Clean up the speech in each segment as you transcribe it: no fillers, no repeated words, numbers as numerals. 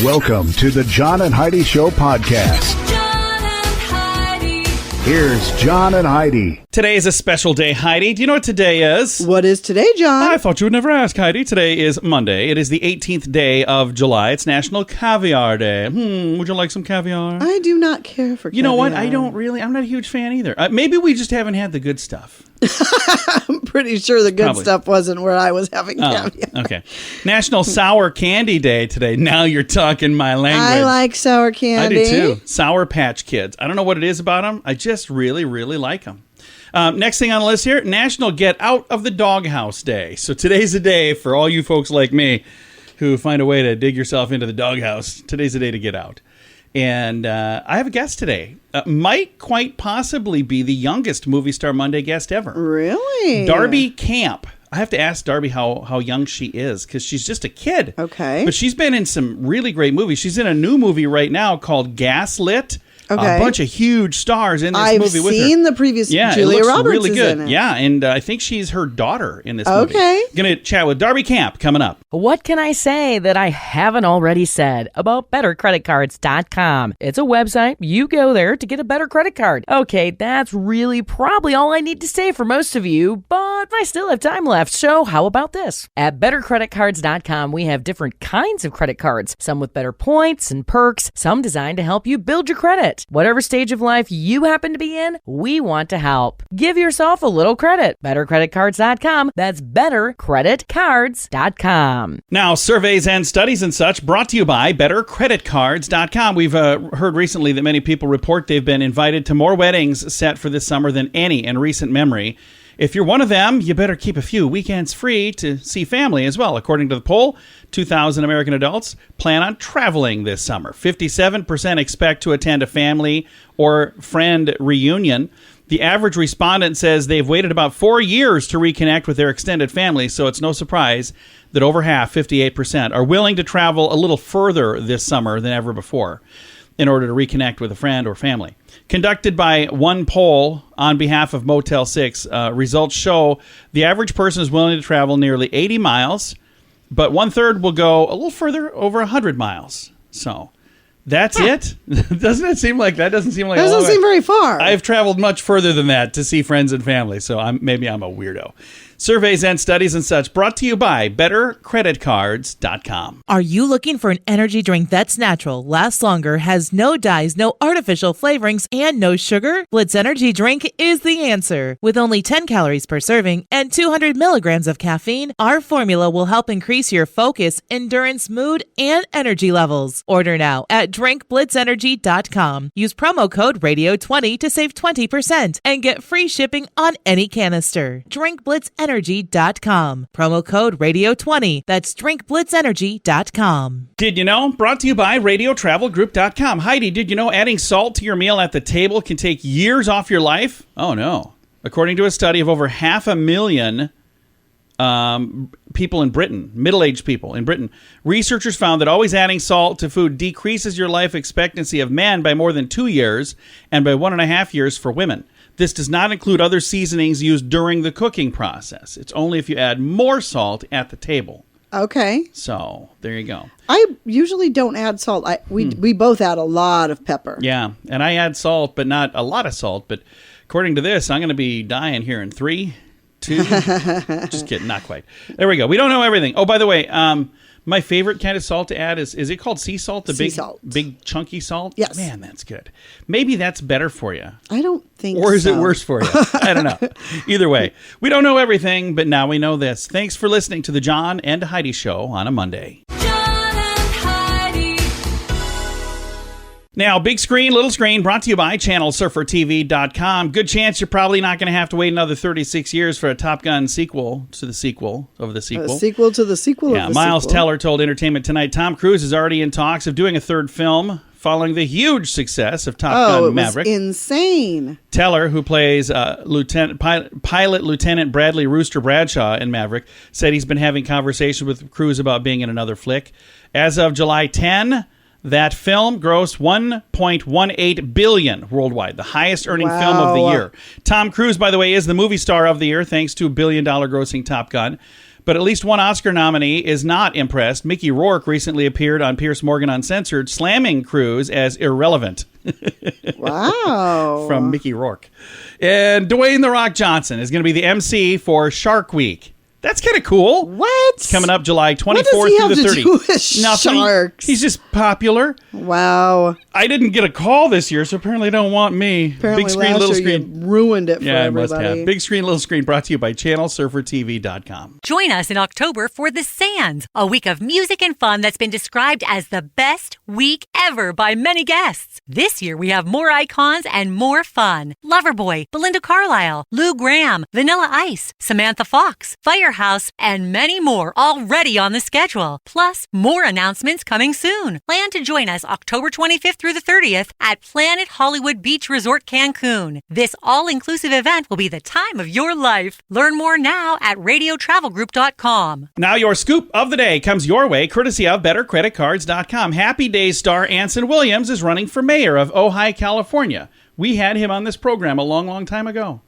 Welcome to the John and Heidi Show podcast. John and Heidi. Here's John and Heidi. Today is a special day, Heidi. Do you know what today is? What is today, John? I thought you would never ask, Heidi. Today is Monday. It is the 18th day of July. It's National Caviar Day. Would you like some caviar? I do not care for caviar. You know what? I'm not a huge fan either. Maybe we just haven't had the good stuff. I'm pretty sure the good Probably. stuff wasn't where I was having caviar. Okay. National Sour Candy Day today. Now you're talking my language. I like sour candy. I do too. Sour Patch Kids. I don't know what it is about them. I just really, really like them. Next thing on the list here, National Get Out of the Doghouse Day. So today's a day for all you folks like me who find a way to dig yourself into the doghouse. Today's a day to get out. And I have a guest today. Might quite possibly be the youngest Movie Star Monday guest ever. Really? Darby Camp. I have to ask Darby how young she is because she's just a kid. Okay. But she's been in some really great movies. She's in a new movie right now called Gaslit. Okay. A bunch of huge stars in this movie with her. I've seen the previous. Yeah, Julia it looks Roberts really good. is in it. Yeah, and I think she's her daughter in this movie. Okay. Going to chat with Darby Camp coming up. What can I say that I haven't already said about bettercreditcards.com? It's a website. You go there to get a better credit card. Okay, that's really probably all I need to say for most of you, but I still have time left, so how about this? At bettercreditcards.com, we have different kinds of credit cards, some with better points and perks, some designed to help you build your credit. Whatever stage of life you happen to be in, we want to help. Give yourself a little credit. bettercreditcards.com. That's bettercreditcards.com. Now, surveys and studies and such brought to you by bettercreditcards.com. We've heard recently that many people report they've been invited to more weddings set for this summer than any in recent memory. If you're one of them, you better keep a few weekends free to see family as well. According to the poll, 2,000 American adults plan on traveling this summer. 57% expect to attend a family or friend reunion. The average respondent says they've waited about 4 years to reconnect with their extended family, so it's no surprise that over half, 58%, are willing to travel a little further this summer than ever before in order to reconnect with a friend or family. Conducted by one poll on behalf of Motel 6, results show the average person is willing to travel nearly 80 miles, but one-third will go a little further, over 100 miles. So that's it? Doesn't it seem like that? Doesn't seem like a long Doesn't way. seem very far. I've traveled much further than that to see friends and family, so maybe I'm a weirdo. Surveys and studies and such brought to you by bettercreditcards.com. Are you looking for an energy drink that's natural, lasts longer, has no dyes, no artificial flavorings, and no sugar? Blitz Energy Drink is the answer. With only 10 calories per serving and 200 milligrams of caffeine, our formula will help increase your focus, endurance, mood, and energy levels. Order now at drinkblitzenergy.com. Use promo code RADIO20 to save 20% and get free shipping on any canister. drinkblitzenergy.com. Promo code RADIO20. That's drinkblitzenergy.com. Did you know? Brought to you by RadioTravelGroup.com. Heidi, did you know adding salt to your meal at the table can take years off your life? Oh, no. According to a study of over 500,000 people in Britain, middle-aged people in Britain, researchers found that always adding salt to food decreases your life expectancy of men by more than 2 years and by 1.5 years for women. This does not include other seasonings used during the cooking process. It's only if you add more salt at the table. Okay. So, there you go. I usually don't add salt. We both add a lot of pepper. Yeah, and I add salt, but not a lot of salt. But according to this, I'm going to be dying here in 3, 2. Just kidding, not quite. There we go. We don't know everything. Oh, by the way, my favorite kind of salt to add is it called sea salt? The sea salt. Big chunky salt? Yes. Man, that's good. Maybe that's better for you. I don't think so. Or is it worse for you? I don't know. Either way, we don't know everything, but now we know this. Thanks for listening to the John and Heidi Show on a Monday. John and Heidi. Now, big screen, little screen, brought to you by ChannelSurferTV.com. Good chance you're probably not going to have to wait another 36 years for a Top Gun sequel to the sequel of the sequel. A sequel to the sequel Yeah, of the Miles sequel. Teller told Entertainment Tonight Tom Cruise is already in talks of doing a third film following the huge success of Top Gun Maverick. It was insane. Teller, who plays pilot Lieutenant Bradley Rooster Bradshaw in Maverick, said he's been having conversations with Cruise about being in another flick. As of July 10, that film grossed $1.18 billion worldwide, the highest earning film of the year. Tom Cruise, by the way, is the movie star of the year, thanks to $1 billion grossing Top Gun. But at least one Oscar nominee is not impressed. Mickey Rourke recently appeared on Piers Morgan Uncensored, slamming Cruise as irrelevant. Wow. From Mickey Rourke. And Dwayne "The Rock" Johnson is going to be the MC for Shark Week. That's kind of cool. What? It's coming up July 24th What does he have through the to 30th. do with Nothing. sharks? He's just popular. Wow. I didn't get a call this year, so apparently they don't want me. Apparently Big screen, last little year screen. you ruined it for Yeah, I everybody. must have. Big screen, little screen, brought to you by ChannelSurferTV.com. Join us in October for The Sands, a week of music and fun that's been described as the best week ever by many guests. This year we have more icons and more fun. Loverboy, Belinda Carlisle, Lou Gramm, Vanilla Ice, Samantha Fox, Firehouse, and many more already on the schedule. Plus, more announcements coming soon. Plan to join us October 25th through the 30th at Planet Hollywood Beach Resort Cancun. This all-inclusive event will be the time of your life. Learn more now at radiotravelgroup.com. Now your scoop of the day comes your way, courtesy of BetterCreditCards.com. Happy Days star Anson Williams is running for mayor of Ojai, California. We had him on this program a long, long time ago.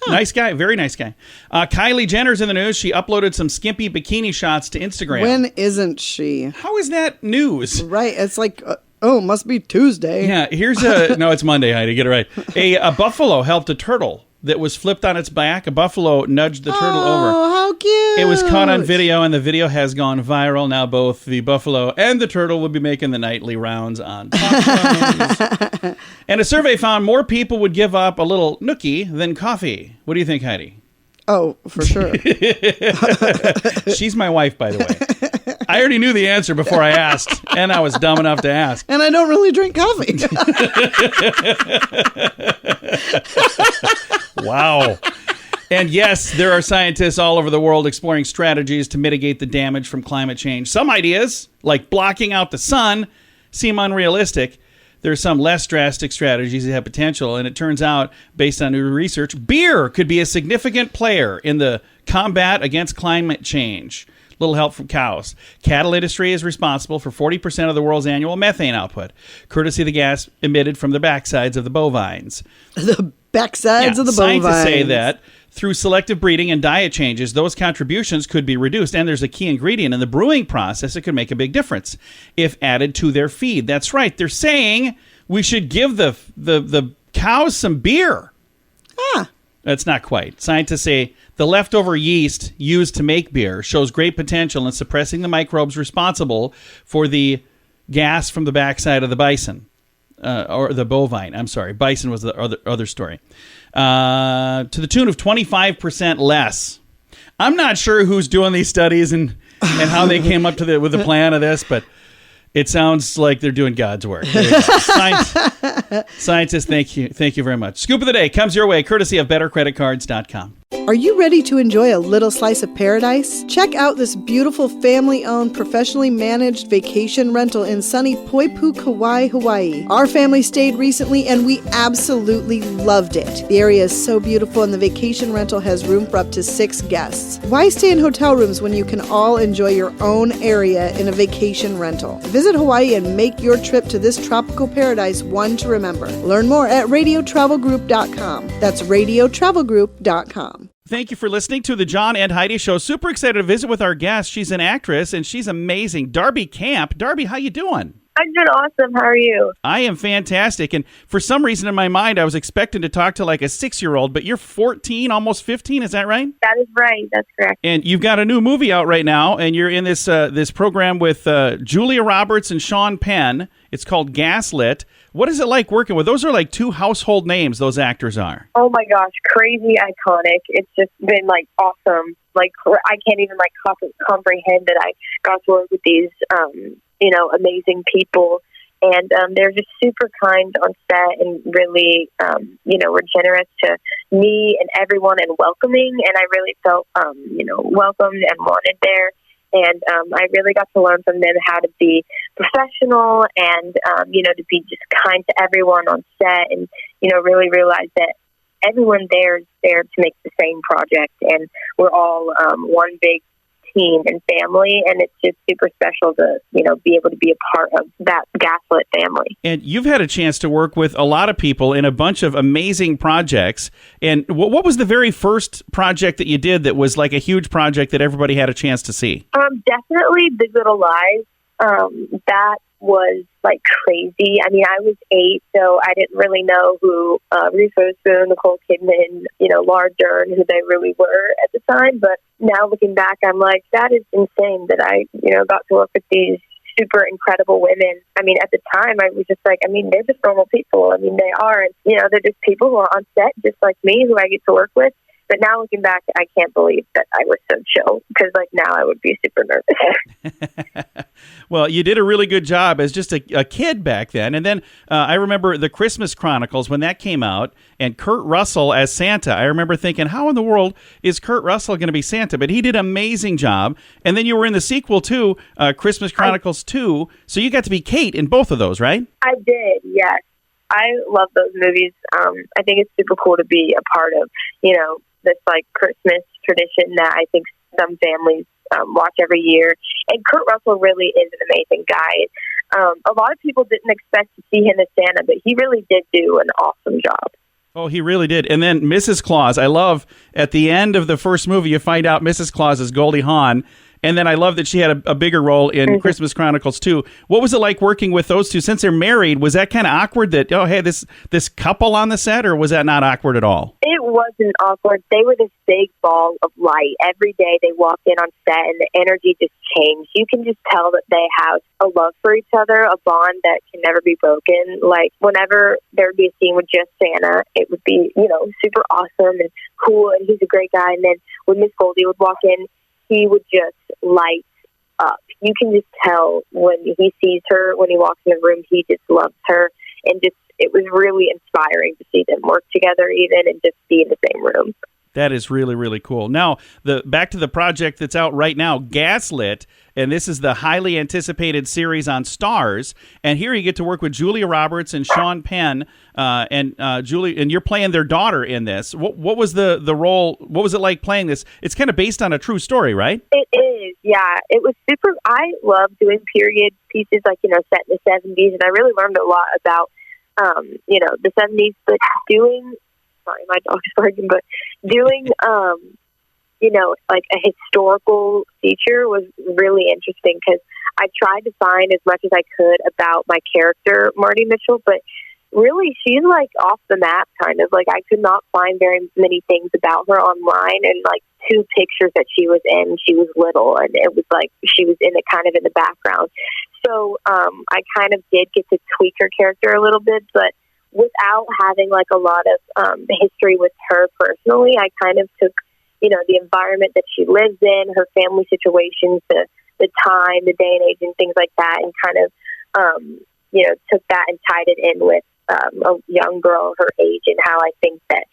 Nice guy, very nice guy. Kylie Jenner's in the news. She uploaded some skimpy bikini shots to Instagram. When isn't she? How is that news? Right. It's like, must be Tuesday. Yeah, here's no, it's Monday, Heidi, get it right. A buffalo helped a turtle that was flipped on its back. A buffalo nudged the turtle over. Oh, how cute. It was caught on video, and the video has gone viral. Now both the buffalo and the turtle will be making the nightly rounds on talk shows. And a survey found more people would give up a little nookie than coffee. What do you think, Heidi? Oh, for sure. She's my wife, by the way. I already knew the answer before I asked, and I was dumb enough to ask. And I don't really drink coffee. Wow. And yes, there are scientists all over the world exploring strategies to mitigate the damage from climate change. Some ideas, like blocking out the sun, seem unrealistic. There are some less drastic strategies that have potential, and it turns out, based on new research, beer could be a significant player in the combat against climate change. Little help from cows. Cattle industry is responsible for 40% of the world's annual methane output, courtesy of the gas emitted from the backsides of the bovines. The backsides of the bovines. Scientists say that through selective breeding and diet changes, those contributions could be reduced. And there's a key ingredient in the brewing process that could make a big difference if added to their feed. That's right. They're saying we should give the cows some beer. Ah. That's not quite. Scientists say the leftover yeast used to make beer shows great potential in suppressing the microbes responsible for the gas from the backside of the bison. Or the bovine. I'm sorry. Bison was the other story. To the tune of 25% less. I'm not sure who's doing these studies and how they came up with the plan of this, but it sounds like they're doing God's work. Scientists, thank you very much. Scoop of the day comes your way, courtesy of BetterCreditCards.com. Are you ready to enjoy a little slice of paradise? Check out this beautiful family-owned, professionally managed vacation rental in sunny Poipu, Kauai, Hawaii. Our family stayed recently and we absolutely loved it. The area is so beautiful and the vacation rental has room for up to 6 guests. Why stay in hotel rooms when you can all enjoy your own area in a vacation rental? Visit Hawaii and make your trip to this tropical paradise one to remember. Learn more at radiotravelgroup.com. That's radiotravelgroup.com. Thank you for listening to the John and Heidi Show. Super excited to visit with our guest. She's an actress, and she's amazing. Darby Camp. Darby, how you doing? I'm doing awesome. How are you? I am fantastic. And for some reason in my mind, I was expecting to talk to like a 6-year-old, but you're 14, almost 15. Is that right? That is right. That's correct. And you've got a new movie out right now, and you're in this this program with Julia Roberts and Sean Penn. It's called Gaslit. What is it like working with? Those are like 2 household names, those actors are. Oh my gosh, crazy iconic. It's just been like awesome. Like I can't even like comprehend that I got to work with these amazing people, and they're just super kind on set and really were generous to me and everyone and welcoming, and I really felt welcomed and wanted there. And I really got to learn from them how to be professional and, to be just kind to everyone on set and, really realize that everyone there is there to make the same project. And we're all one big team and family, and it's just super special to, be able to be a part of that Gaslit family. And you've had a chance to work with a lot of people in a bunch of amazing projects. And what was the very first project that you did that was like a huge project that everybody had a chance to see? Definitely Big Little Lies. That was like crazy. I mean, I was 8, so I didn't really know who Reese Witherspoon, Nicole Kidman, Laura Dern, who they really were at the time. But now looking back, I'm like, that is insane that I, got to work with these super incredible women. I mean, at the time, I was just like, they're just normal people. I mean, they are. And, they're just people who are on set just like me, who I get to work with. But now looking back, I can't believe that I was so chill, because now I would be super nervous. Well, you did a really good job as just a kid back then. And then I remember the Christmas Chronicles when that came out, and Kurt Russell as Santa. I remember thinking, how in the world is Kurt Russell going to be Santa? But he did an amazing job. And then you were in the sequel too, Christmas Chronicles 2. So you got to be Kate in both of those, right? I did, yes. I love those movies. I think it's super cool to be a part of, this like Christmas tradition that I think some families watch every year. And Kurt Russell really is an amazing guy. A lot of people didn't expect to see him as Santa, but he really did do an awesome job. Oh, he really did. And then Mrs. Claus, I love at the end of the first movie, you find out Mrs. Claus is Goldie Hawn. And then I love that she had a bigger role in Christmas Chronicles 2. What was it like working with those two? Since they're married, was that kind of awkward that, hey, this couple on the set, or was that not awkward at all? It wasn't awkward. They were this big ball of light. Every day they walked in on set and the energy just changed. You can just tell that they have a love for each other, a bond that can never be broken. Like whenever there would be a scene with just Santa, it would be, super awesome and cool, and he's a great guy. And then when Miss Goldie would walk in, he would just light up. You can just tell when he sees her, when he walks in the room, he just loves her. And it was really inspiring to see them work together even and just be in the same room. That is really, really cool. Now, back to the project that's out right now, Gaslit, and this is the highly anticipated series on Starz. And here you get to work with Julia Roberts and Sean Penn, and Julie, and you're playing their daughter in this. What was the role? What was it like playing this? It's kind of based on a true story, right? It is, yeah. It was super. I love doing period pieces, like set in the 70s, and I really learned a lot about the 70s. But sorry, my dog is barking, but doing, like a historical feature was really interesting, because I tried to find as much as I could about my character, Marty Mitchell, but really she's like off the map, kind of. Like I could not find very many things about her online, and like 2 pictures that she was in, she was little, and it was like she was in the background. So I kind of did get to tweak her character a little bit, but without having like a lot of history with her personally, I kind of took, the environment that she lives in, her family situations, the time, the day and age, and things like that, and kind of, took that and tied it in with a young girl her age and how I think that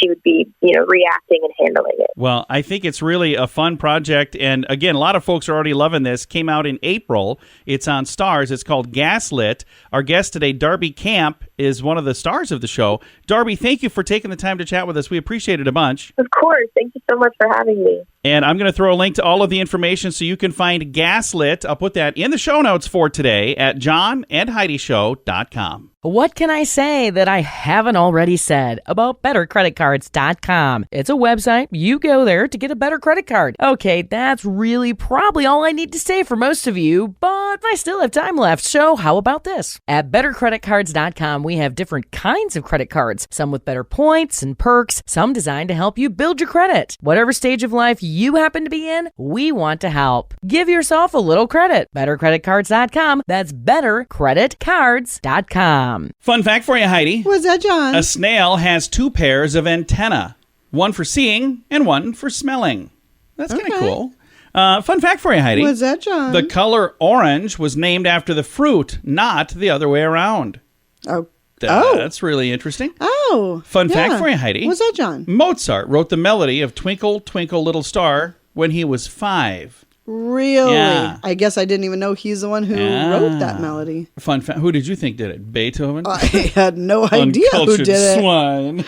she would be, reacting and handling it. Well, I think it's really a fun project. And again, a lot of folks are already loving this. Came out in April. It's on Starz. It's called Gaslit. Our guest today, Darby Camp, is one of the stars of the show. Darby, thank you for taking the time to chat with us. We appreciate it a bunch. Of course. Thank you so much for having me. And I'm going to throw a link to all of the information so you can find Gaslit. I'll put that in the show notes for today at johnandheidishow.com. What can I say that I haven't already said about bettercreditcards.com? It's a website. You go there to get a better credit card. Okay, that's really probably all I need to say for most of you, but I still have time left, so how about this? At bettercreditcards.com, we have different kinds of credit cards, some with better points and perks, some designed to help you build your credit. Whatever stage of life you happen to be in, we want to help. Give yourself a little credit. Bettercreditcards.com. That's bettercreditcards.com. Fun fact for you, Heidi. What's that, John? A snail has 2 pairs of antennae, one for seeing and one for smelling. That's kind of cool. Fun fact for you, Heidi. What's that, John? The color orange was named after the fruit, not the other way around. Oh. That's really interesting. Oh. Fun fact for you, Heidi. What's that, John? Mozart wrote the melody of Twinkle, Twinkle, Little Star when he was 5. Really? Yeah. I guess I didn't even know he's the one who wrote that melody. Fun fact. Who did you think did it? Beethoven? I had no idea who Uncultured did it. swine.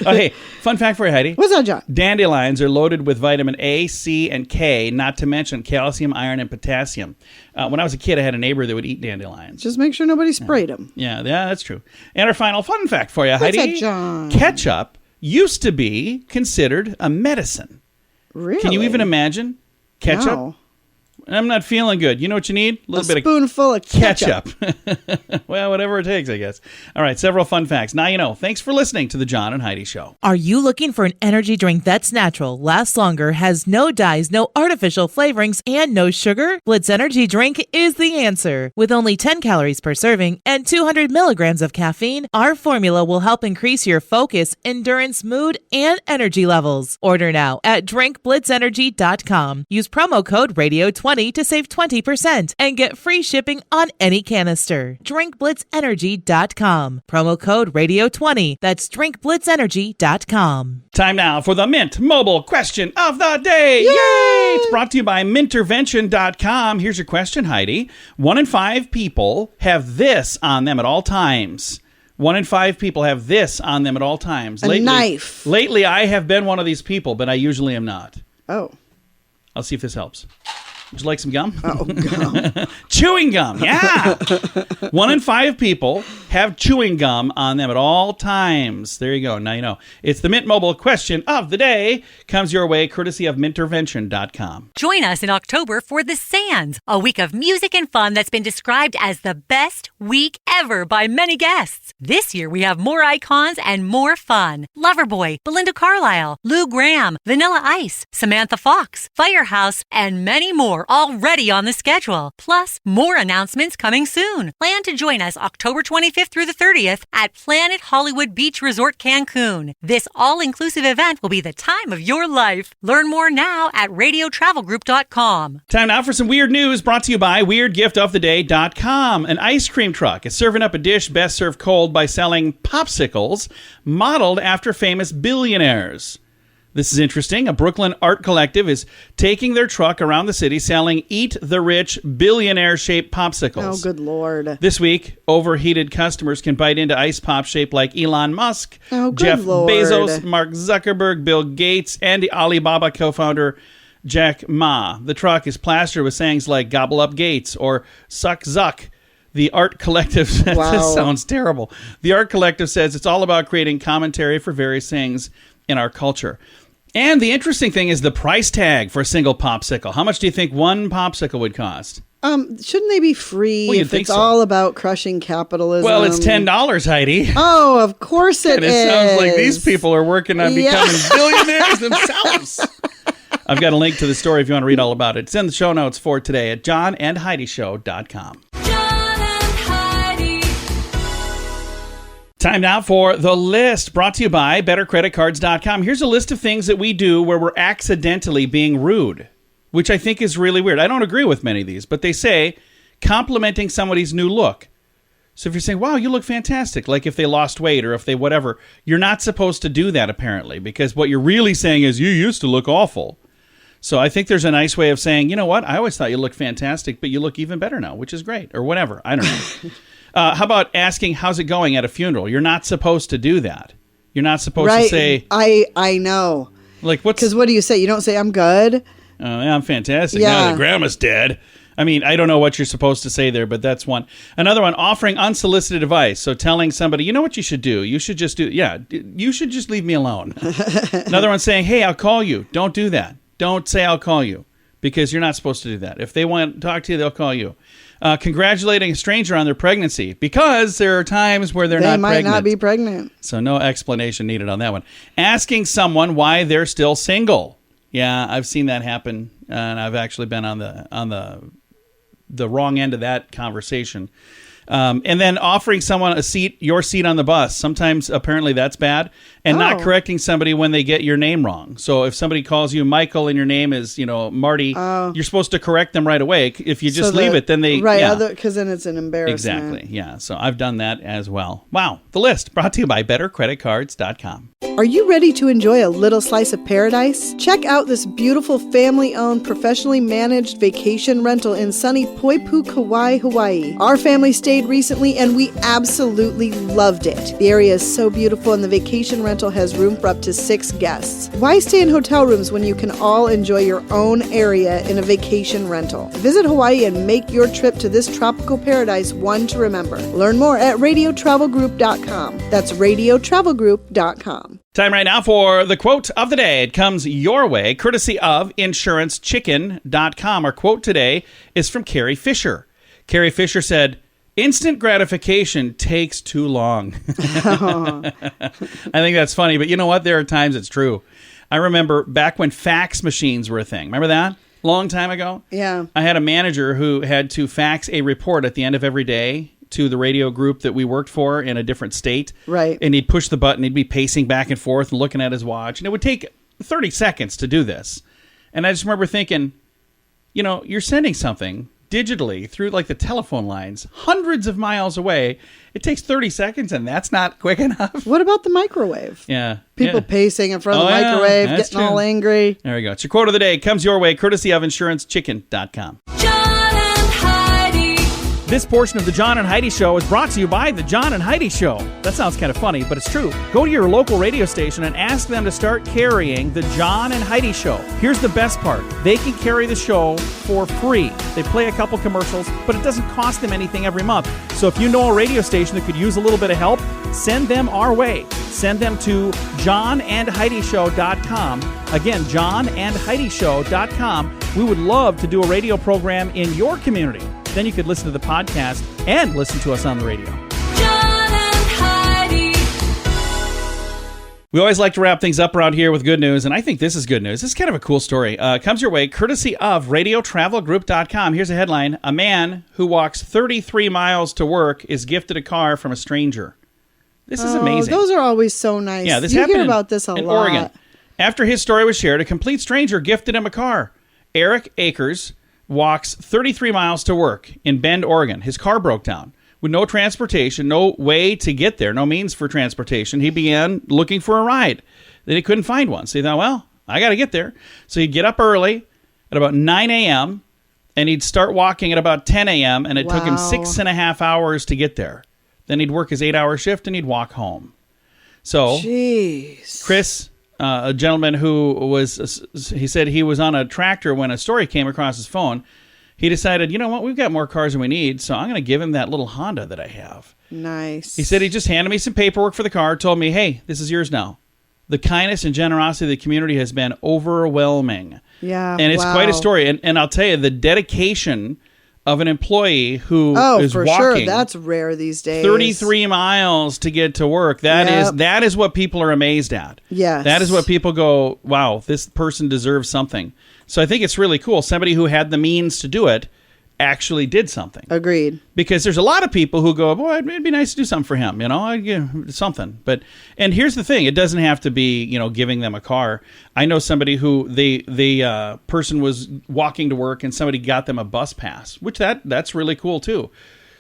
Oh, hey, fun fact for you, Heidi. What's that, John? Dandelions are loaded with vitamin A, C, and K, not to mention calcium, iron, and potassium. When I was a kid, I had a neighbor that would eat dandelions. Just make sure nobody sprayed him. Yeah, that's true. And our final fun fact for you, What's Heidi. that, John? Ketchup used to be considered a medicine. Really? Can you even imagine ketchup? No. I'm not feeling good. You know what you need? A little bit of spoonful of ketchup. Well, whatever it takes, I guess. All right, several fun facts. Now you know. Thanks for listening to the John and Heidi Show. Are you looking for an energy drink that's natural, lasts longer, has no dyes, no artificial flavorings, and no sugar? Blitz Energy Drink is the answer. With only 10 calories per serving and 200 milligrams of caffeine, our formula will help increase your focus, endurance, mood, and energy levels. Order now at drinkblitzenergy.com. Use promo code RADIO20 to save 20% and get free shipping on any canister. drinkblitzenergy.com. Promo code RADIO20. That's drinkblitzenergy.com. Time now for the Mint Mobile Question of the Day. Yay! It's brought to you by Mintervention.com. Here's your question, Heidi. 1 in 5 people have this on them at all times. 1 in 5 people have this on them at all times. A knife. Lately, I have been one of these people, but I usually am not. Oh. I'll see if this helps. Would you like some gum? Oh, gum. Chewing gum, yeah. 1 in 5 people have chewing gum on them at all times. There you go. Now you know. It's the Mint Mobile Question of the Day. Comes your way courtesy of Mintervention.com. Join us in October for The Sands, a week of music and fun that's been described as the best week ever by many guests. This year we have more icons and more fun. Loverboy, Belinda Carlisle, Lou Gramm, Vanilla Ice, Samantha Fox, Firehouse, and many more already on the schedule. Plus, more announcements coming soon. Plan to join us October 25th through the 30th at Planet Hollywood Beach Resort Cancun. This all-inclusive event will be the time of your life. Learn more now at radiotravelgroup.com. Time now for some weird news brought to you by WeirdGiftOfTheDay.com. An ice cream truck is serving up a dish best served cold by selling popsicles modeled after famous billionaires. This is interesting. A Brooklyn art collective is taking their truck around the city selling Eat the Rich billionaire-shaped popsicles. Oh, good Lord. This week, overheated customers can bite into ice pop shaped like Elon Musk, Oh, good Jeff Lord. Bezos, Mark Zuckerberg, Bill Gates, and the Alibaba co-founder Jack Ma. The truck is plastered with sayings like "Gobble up Gates" or "Suck Zuck." The art collective says, Wow. This sounds terrible. The art collective says it's all about creating commentary for various things in our culture. And the interesting thing is the price tag for a single popsicle. How much do you think one popsicle would cost? Shouldn't they be free Well, you'd if think it's so. all about crushing capitalism? Well, it's $10, Heidi. Oh, of course it And is. it sounds like these people are working on Yeah. becoming billionaires themselves. I've got a link to the story if you want to read all about it. It's in the show notes for today at johnandheidishow.com. John and Heidi. Time now for The List, brought to you by BetterCreditCards.com. Here's a list of things that we do where we're accidentally being rude, which I think is really weird. I don't agree with many of these, but they say complimenting somebody's new look. So if you're saying, wow, you look fantastic, like if they lost weight or if they whatever, you're not supposed to do that apparently, because what you're really saying is you used to look awful. So I think there's a nice way of saying, you know what, I always thought you looked fantastic, but you look even better now, which is great, or whatever. I don't know. How about asking, how's it going at a funeral? You're not supposed to do that. You're not supposed to say, I know. like, what's... Because what do you say? You don't say, I'm good? yeah, I'm fantastic. Yeah. Now that grandma's dead. I mean, I don't know what you're supposed to say there, but that's one. Another one, offering unsolicited advice. So telling somebody, you know what you should do? You should just do, you should just leave me alone. Another one saying, hey, I'll call you. Don't do that. Don't say I'll call you, because you're not supposed to do that. If they want to talk to you, they'll call you. Congratulating a stranger on their pregnancy, because there are times where they're They not might pregnant. not be pregnant. So no explanation needed on that one. Asking someone why they're still single. Yeah, I've seen that happen, and I've actually been on the wrong end of that conversation. And then offering someone your seat on the bus. Sometimes, apparently, that's bad. And not correcting somebody when they get your name wrong. So if somebody calls you Michael and your name is, Marty, you're supposed to correct them right away. If you just leave it, then they... Right, because then it's an embarrassment. Exactly, yeah. So I've done that as well. Wow. The list brought to you by BetterCreditCards.com. Are you ready to enjoy a little slice of paradise? Check out this beautiful family-owned, professionally managed vacation rental in sunny Poipu, Kauai, Hawaii. Our family stayed recently and we absolutely loved it. The area is so beautiful and the vacation rental has room for up to 6 guests. Why stay in hotel rooms when you can all enjoy your own area in a vacation rental? Visit Hawaii and make your trip to this tropical paradise one to remember. Learn more at radiotravelgroup.com. That's radiotravelgroup.com. Time right now for the quote of the day. It comes your way, courtesy of insurancechicken.com. Our quote today is from Carrie Fisher. Carrie Fisher said, "Instant gratification takes too long." I think that's funny, but you know what? There are times it's true. I remember back when fax machines were a thing. Remember that? Long time ago? Yeah. I had a manager who had to fax a report at the end of every day to the radio group that we worked for in a different state. Right. And he'd push the button. He'd be pacing back and forth and looking at his watch. And it would take 30 seconds to do this. And I just remember thinking, you're sending something digitally through like the telephone lines hundreds of miles away. It takes 30 seconds and that's not quick enough. What about the microwave? Yeah. People pacing in front of the microwave, getting all angry. There we go. It's your quote of the day. It comes your way, courtesy of insurancechicken.com. John and Heidi. This portion of the John and Heidi Show is brought to you by the John and Heidi Show. That sounds kind of funny, but it's true. Go to your local radio station and ask them to start carrying the John and Heidi Show. Here's the best part. They can carry the show for free. They play a couple commercials, but it doesn't cost them anything every month. So if you know a radio station that could use a little bit of help, send them our way. Send them to johnandheidishow.com. Again, johnandheidishow.com. We would love to do a radio program in your community. Then you could listen to the podcast and listen to us on the radio. John and Heidi. We always like to wrap things up around here with good news, and I think this is good news. This is kind of a cool story. Comes your way courtesy of radiotravelgroup.com. Here's a headline. A man who walks 33 miles to work is gifted a car from a stranger. This is amazing. Those are always so nice. Yeah, this you happened hear about this a in lot. Oregon. After his story was shared, a complete stranger gifted him a car. Eric Akers walks 33 miles to work in Bend, Oregon. His car broke down. With no transportation, no way to get there, no means for transportation, he began looking for a ride. Then he couldn't find one. So he thought, well, I got to get there. So he'd get up early at about 9 a.m., and he'd start walking at about 10 a.m., and it took him 6.5 hours to get there. Then he'd work his 8-hour shift, and he'd walk home. So Jeez. Chris, a gentleman who he said he was on a tractor when a story came across his phone. He decided, you know what, we've got more cars than we need, so I'm going to give him that little Honda that I have. Nice. He said he just handed me some paperwork for the car, told me, hey, this is yours now. The kindness and generosity of the community has been overwhelming. Yeah, and it's quite a story. And I'll tell you, the dedication of an employee who is for walking sure. That's rare these days. 33 miles to get to work. That is what people are amazed at. Yes. That is what people go, wow, this person deserves something. So I think it's really cool. Somebody who had the means to do it actually did something. Agreed. Because there's a lot of people who go, boy, it'd be nice to do something for him, something. And here's the thing. It doesn't have to be, giving them a car. I know somebody who the person was walking to work and somebody got them a bus pass, which that's really cool too.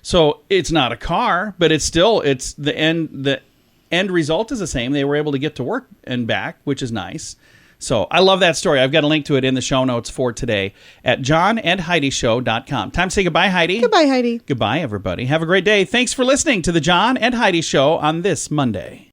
So it's not a car, but it's the end result is the same. They were able to get to work and back, which is nice. So I love that story. I've got a link to it in the show notes for today at johnandheidishow.com. Time to say goodbye, Heidi. Goodbye, Heidi. Goodbye, everybody. Have a great day. Thanks for listening to the John and Heidi Show on this Monday.